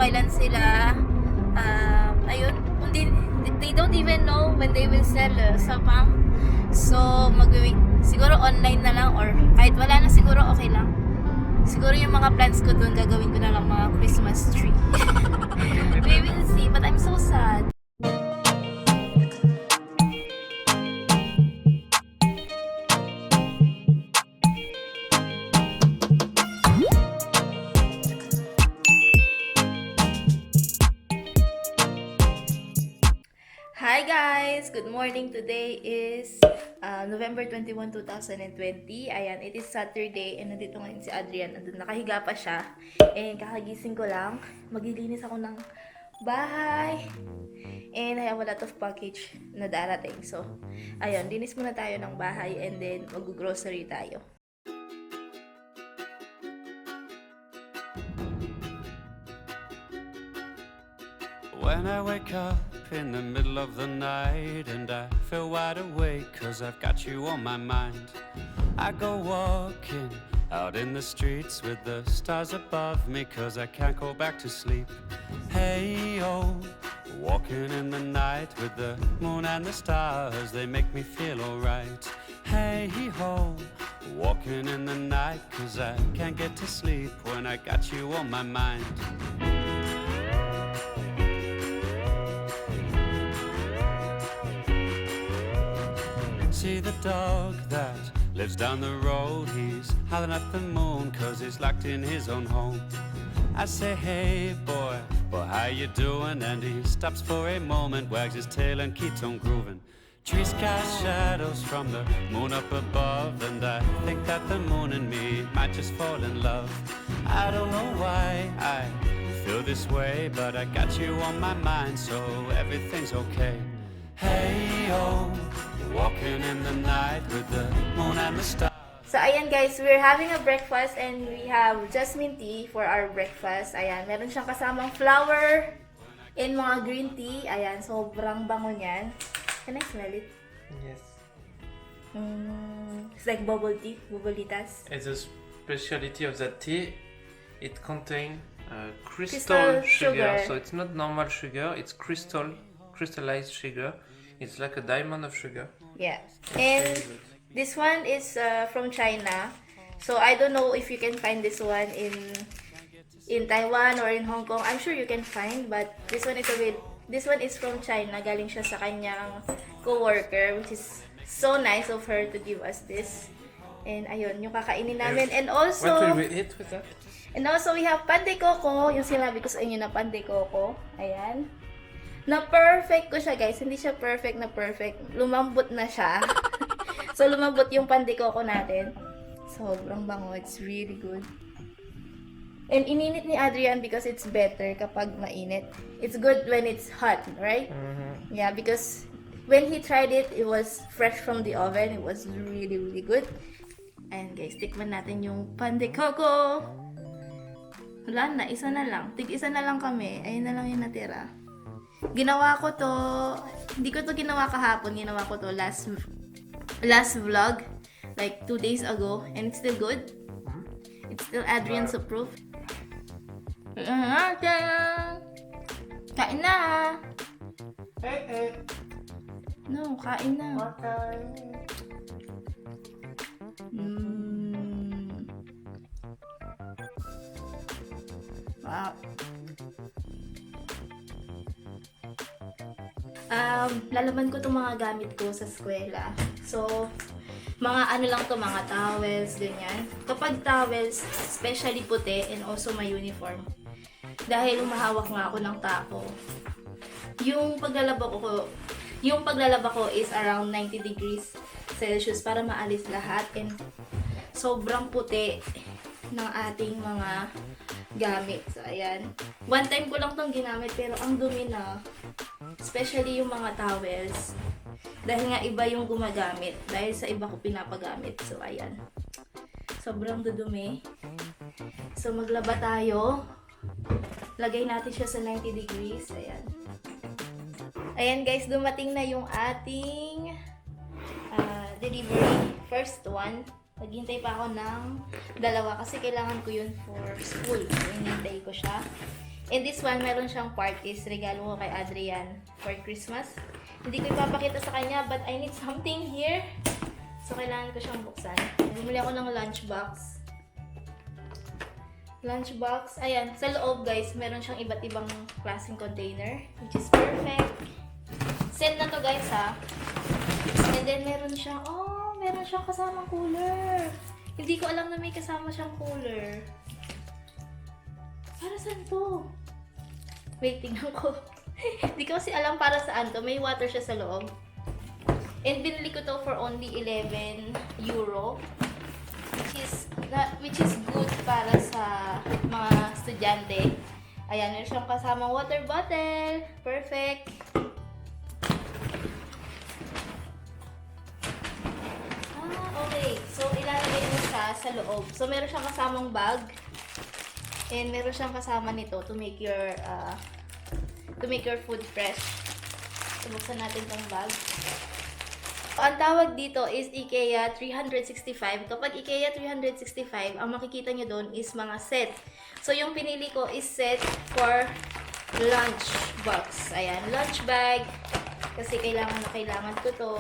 kailan sila, ayun, they don't even know when they will sell sapang. So, siguro online na lang or kahit wala na siguro okay lang. Siguro yung mga plans ko dun, gagawin ko na lang mga Christmas tree. We will see, but I'm so sad. Hi guys! Good morning! Today is November 21, 2020. Ayan, it is Saturday and nandito ngayon si Adrian. Nandun, nakahiga pa siya. And kakagising ko lang. Maglilinis ako ng bahay. And I have a lot of package na darating. So, ayun, linis muna tayo ng bahay and then mag-grocery tayo. When I wake up in the middle of the night and I feel wide awake 'cause I've got you on my mind, I go walking out in the streets with the stars above me 'cause I can't go back to sleep. Hey oh, walking in the night with the moon and the stars, they make me feel alright. Hey ho, walking in the night 'cause I can't get to sleep when I got you on my mind. See the dog that lives down the road, he's howling at the moon 'cause he's locked in his own home. I say, hey boy, how you doing? And he stops for a moment, wags his tail and keeps on grooving. Trees cast shadows from the moon up above, and I think that the moon and me might just fall in love. I don't know why I feel this way, but I got you on my mind, so everything's okay. Hey oh, walking in the night with the moon and the stars. So, ayan guys, we're having a breakfast and we have jasmine tea for our breakfast. Ayan, meron siyang kasamang flour and mga green tea. Ayan, sobrang bango niyan. Can I smell it? Yes. It's like bubble tea, bubblitas. And the speciality of that tea, it contains Crystal crystal sugar. sugar. So it's not normal sugar, it's crystallized sugar. It's like a diamond of sugar. Yeah. And this one is from China. So, I don't know if you can find this one in Taiwan or in Hong Kong. I'm sure you can find, but this one is from China. Galing siya sa kanyang co-worker, which is so nice of her to give us this. And ayun, yung kakainin namin. And also, What will we eat with that? and also we have pan de coco. Yung sinabi ko sa inyo na pan de coco. Ayan. Na perfect ko siya, guys. Hindi siya perfect na perfect. Lumambot na siya. So, lumambot yung pan de coco natin. Sobrang bango. It's really good. And ininit ni Adrian because it's better kapag mainit. It's good when it's hot, right? Mm-hmm. Yeah, because when he tried it, it was fresh from the oven. It was really, really good. And guys, tikman natin yung pan de coco. Wala na, isa na lang. Tig-isa na lang kami. Ayun na lang yung natira. Ginawa ko to, hindi ko to ginawa kahapon, ginawa ko to last vlog, like 2 days ago, and it's still good. It's still Adrian's approved. Kain na! No, kain na. Wow. Lalaman ko itong mga gamit ko sa eskwela. So, mga ano lang to, mga towels, ganyan. Kapag towels, especially puti and also my uniform. Dahil umahawak nga ako ng tako. Yung paglalaba ko is around 90 degrees Celsius para maalis lahat and sobrang puti ng ating mga gamit. So, ayan. One time ko lang tong ginamit pero ang dumi na. Especially yung mga towels. Dahil nga iba yung gumagamit. Dahil sa iba ko pinapagamit. So, ayan. Sobrang dudumi. So, maglaba tayo. Lagay natin siya sa 90 degrees. Ayan. Ayan guys, dumating na yung ating delivery. First one. Naghintay pa ako ng dalawa kasi kailangan ko yun for school. So, hinintay ko siya. And this one, meron siyang part is regalo ko kay Adrian for Christmas. Hindi ko ipapakita sa kanya, but I need something here. So, kailangan ko siyang buksan. Bumili ako ng lunchbox. Lunchbox. Ayan, sa loob guys, meron siyang iba't ibang klaseng container, which is perfect. Set na to guys ha. And then meron siyang, meron siyang kasamang cooler. Hindi ko alam na may kasama siyang cooler. Para saan to? Wait, tingnan ko. Hindi ko kasi alam para saan to. May water siya sa loob. And binili ko to for only 11 euro. Which is good para sa mga estudyante. Ayan, meron siyang kasamang water bottle. Perfect. Okay. So, ilalagay mo siya sa loob. So, meron siyang kasamang bag. And meron siyang kasama nito to make your food fresh. So, buksan natin tong bag. Ang tawag dito is IKEA 365. Kapag IKEA 365, ang makikita nyo doon is mga set. So, yung pinili ko is set for lunch box. Ayan, lunch bag. Kasi kailangan na kailangan ko to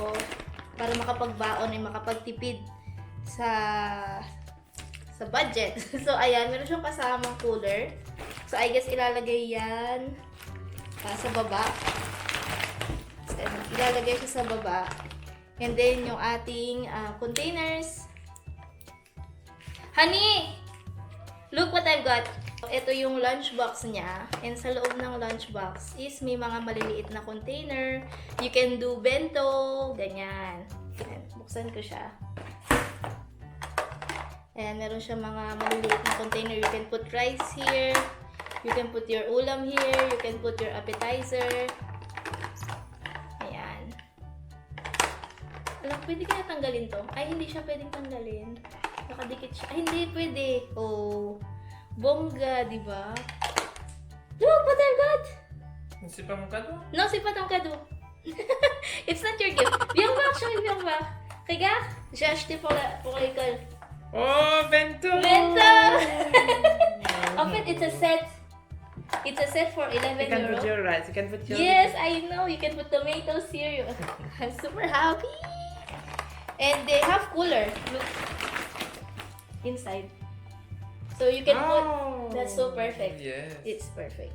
para makapagbaon ay makapagtipid sa budget. So, ayan, meron siyang kasamang cooler. So, I guess ilalagay yan sa baba. So, ilalagay siya sa baba. And then, yung ating containers. Honey! Look what I've got. Ito yung lunchbox niya. And sa loob ng lunchbox is may mga maliliit na container. You can do bento. Ganyan. Ayan, buksan ko siya. Ayan, meron siya mga maliliit na container. You can put rice here. You can put your ulam here. You can put your appetizer. Alam, pwede kaya tanggalin to? Ay, hindi siya pwedeng tanggalin. Nakadikit siya. Ay, hindi pwede. Oh, bongga, di ba? Look what I got! C'est pas mon cadeau? Non, c'est pas ton cadeau. It's not your gift. Viens voir, chérie, viens voir. Regarde, j'ai acheté pour l'école. Oh, bento! Bento! En fait, it's a set. It's a set for 11 You can euro. put your rice, you can put your... Yes, I know. You can put tomatoes here. I'm super happy. And they have cooler. Look. Inside. So you can put... That's so perfect. Yes. It's perfect.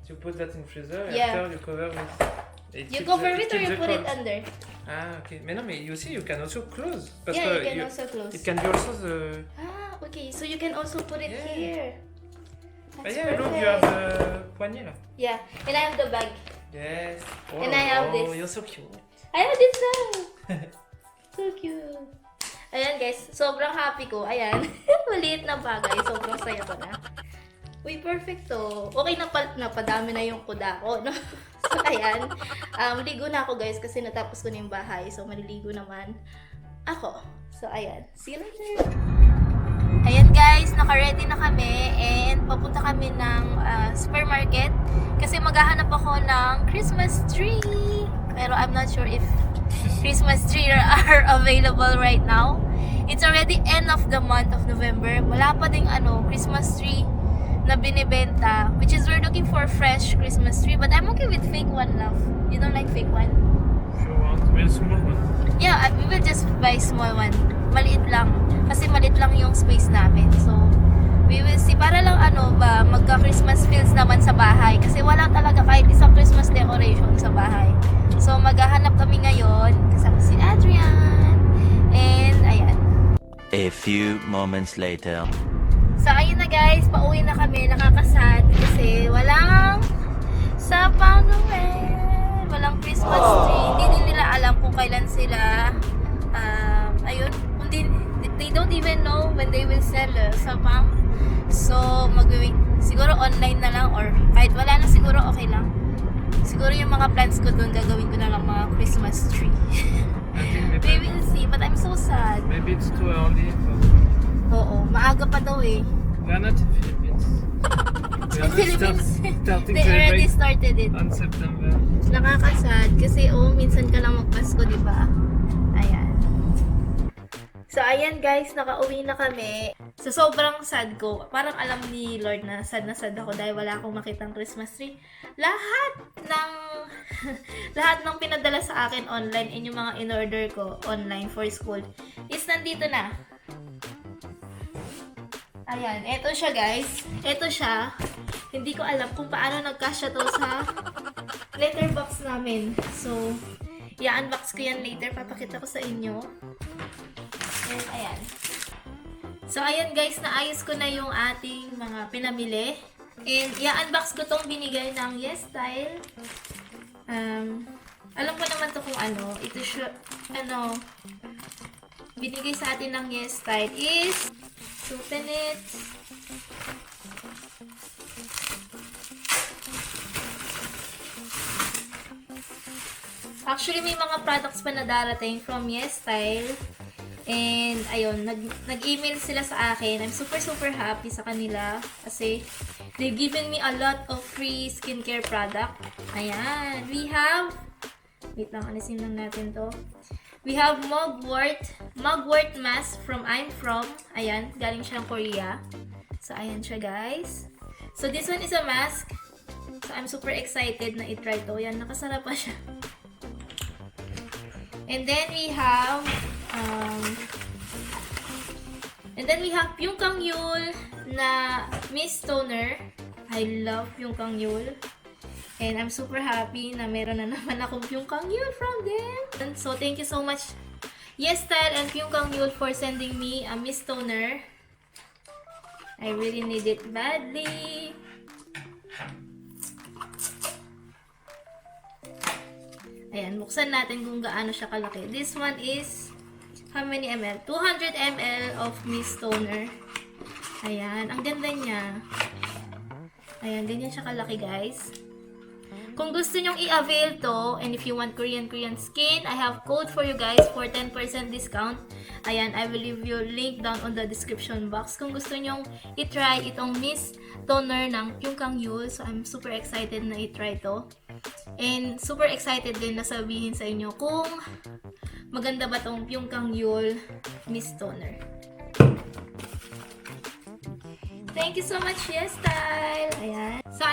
You put that in freezer, and Yeah. after you cover with... You cover it or you put it under? Ah, okay. Mais non, mais you see, you can also close. Parce Yeah, you que can also close. It can be also the... Ah, okay. So you can also put it Yeah. here. But That's yeah, look, perfect. you have the poignée là. Yeah. And I have the bag. Yes. Oh, And I have this. You're so cute. I have this now. So cute. Ayan guys, sobrang happy ko. Ayan. Maliit na bagay. Sobrang saya ko na. Uy, perfect to. Okay na napadami na yung kuda ko, no? So, ayan. Ligo na ako guys kasi natapos ko na yung bahay. So, maliligo naman ako. So, ayan. See you later. Ayan guys, naka-ready na kami and papunta kami ng supermarket kasi maghahanap ako ng Christmas tree. Pero I'm not sure if Christmas tree are available right now. It's already end of the month of November. Wala pa ding Christmas tree na binibenta, which is we're looking for fresh Christmas tree, but I'm okay with fake one, love. You don't like fake one? If you want, we'll small one. Yeah, we will just buy small one. Maliit lang. Kasi maliit lang yung space namin. So, we will see. Para lang magka-Christmas feels naman sa bahay. Kasi wala talaga kahit isang Christmas decoration sa bahay. So, maghahanap kami ngayon. Kasama si Adrian. And, ayan. A few moments later. So, ayun na guys. Pauwi na kami. Nakakasad. Kasi walang Sapang Noel. Walang Christmas tree. Hindi din nila alam kung kailan sila ayun. They don't even know when they will sell Sapang. So, mag-wait. Siguro online na lang or kahit wala na siguro okay lang. Siguro yung mga plans ko doon, gagawin ko na lang mga Christmas tree. We will see, but I'm so sad. Maybe it's too early. Oo, maaga pa daw eh. We are not in Philippines. We In Philippines, starting they already started it. on September. Nakakasad kasi minsan ka lang magpasko, di ba? Ayan. So, ayan guys, nakauwi na kami. So, sobrang sad ko. Parang alam ni Lord na sad ako dahil wala akong makitang Christmas tree. Lahat ng lahat ng pinadala sa akin online and yung mga in-order ko online for school is nandito na. Ayan, eto siya guys. Eto siya. Hindi ko alam kung paano nagkasya to sa letterbox namin. So, i-unbox ko yan later. Papakita ko sa inyo. And ayan. So, ayan guys, naayos ko na yung ating mga pinamili. And, i-unbox ko tong binigay ng Yes Style. Alam ko naman to kung ano. Ito siya, binigay sa atin ng Yes Style is open it. Actually, may mga products pa na darating from Yes Style. And, ayun, nag-email sila sa akin. I'm super happy sa kanila. Kasi, they've given me a lot of free skincare product. Ayan. We have, wait lang, alisin lang natin to. We have Mugwort mask from I'm From. Ayan, galing siyang Korea. So, ayan siya, guys. So, this one is a mask. So, I'm super excited na i-try to. Ayan, nakasarap pa siya. And then we have Pyungkang Yul na Mist Toner. I love Pyungkang Yul. And I'm super happy na meron na naman akong Pyungkang Yul from them. And so thank you so much Yes Style and Pyungkang Yul for sending me a Mist Toner. I really need it badly. Ayan, buksan natin kung gaano siya kalaki. This one is, how many ml? 200 ml of Mist Toner. Ayan, ang ganda niya. Ayan, ganyan siya kalaki, guys. Kung gusto nyong i-avail to, and if you want Korean skin, I have code for you guys for 10% discount. Ayan, I will leave you link down on the description box. Kung gusto nyong i-try itong Mist Toner ng Pyungkang Yul, so I'm super excited na i-try to. And super excited din na sabihin sa inyo kung maganda ba tong Pyungkang Yul Mist Toner. Thank you so much, Yes Style! Ayan. So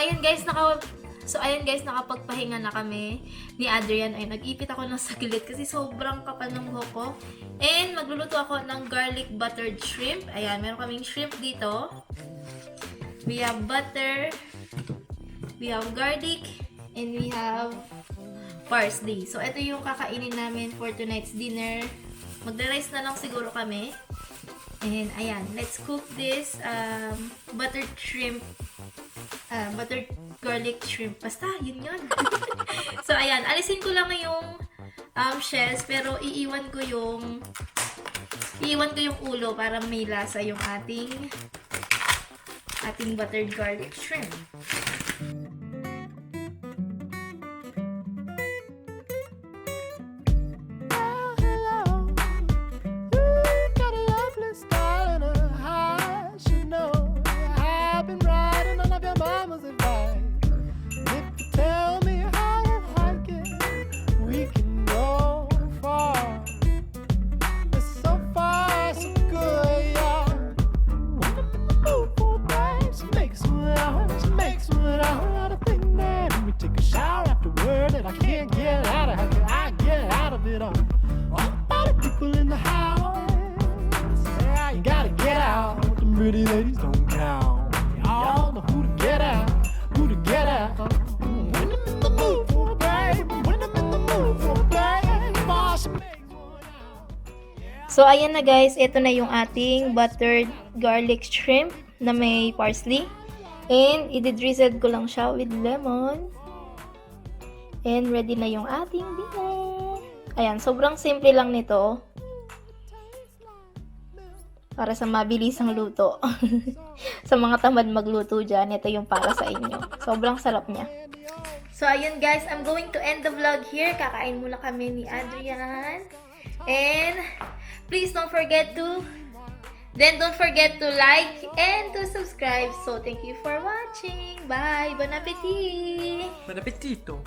ayan guys, nakapagpahinga na kami ni Adrian. Ay, nag-ipit ako ng saglit kasi sobrang kapal ng buhok ko. And magluluto ako ng garlic buttered shrimp. Ayan, meron kaming shrimp dito. We have butter. We have garlic. And we have parsley. So, ito yung kakainin namin for tonight's dinner. Magda-rice na lang siguro kami. And, ayan. Let's cook this buttered shrimp. Buttered garlic shrimp. Basta, yun. So, ayan. Alisin ko lang yung shells. Pero, iiwan ko yung ulo para may lasa yung ating buttered garlic shrimp. Pretty ladies don't count. Y'all know who to get out, who to get out. When I'm in the mood for a babe, when I'm in the mood for a babe, boss makes one out. So, ayan na guys. Ito na yung ating buttered garlic shrimp na may parsley. And, i-drizzle ko lang siya with lemon. And, ready na yung ating dinner. Ayan, sobrang simple lang nito. Para sa mabilisang luto. Sa mga tamad magluto dyan, ito yung para sa inyo. Sobrang sarap niya. So, ayun guys, I'm going to end the vlog here. Kakain muna kami ni Adrian. And, please don't forget to like and to subscribe. So, thank you for watching. Bye! Bon appetit! Bon appetito!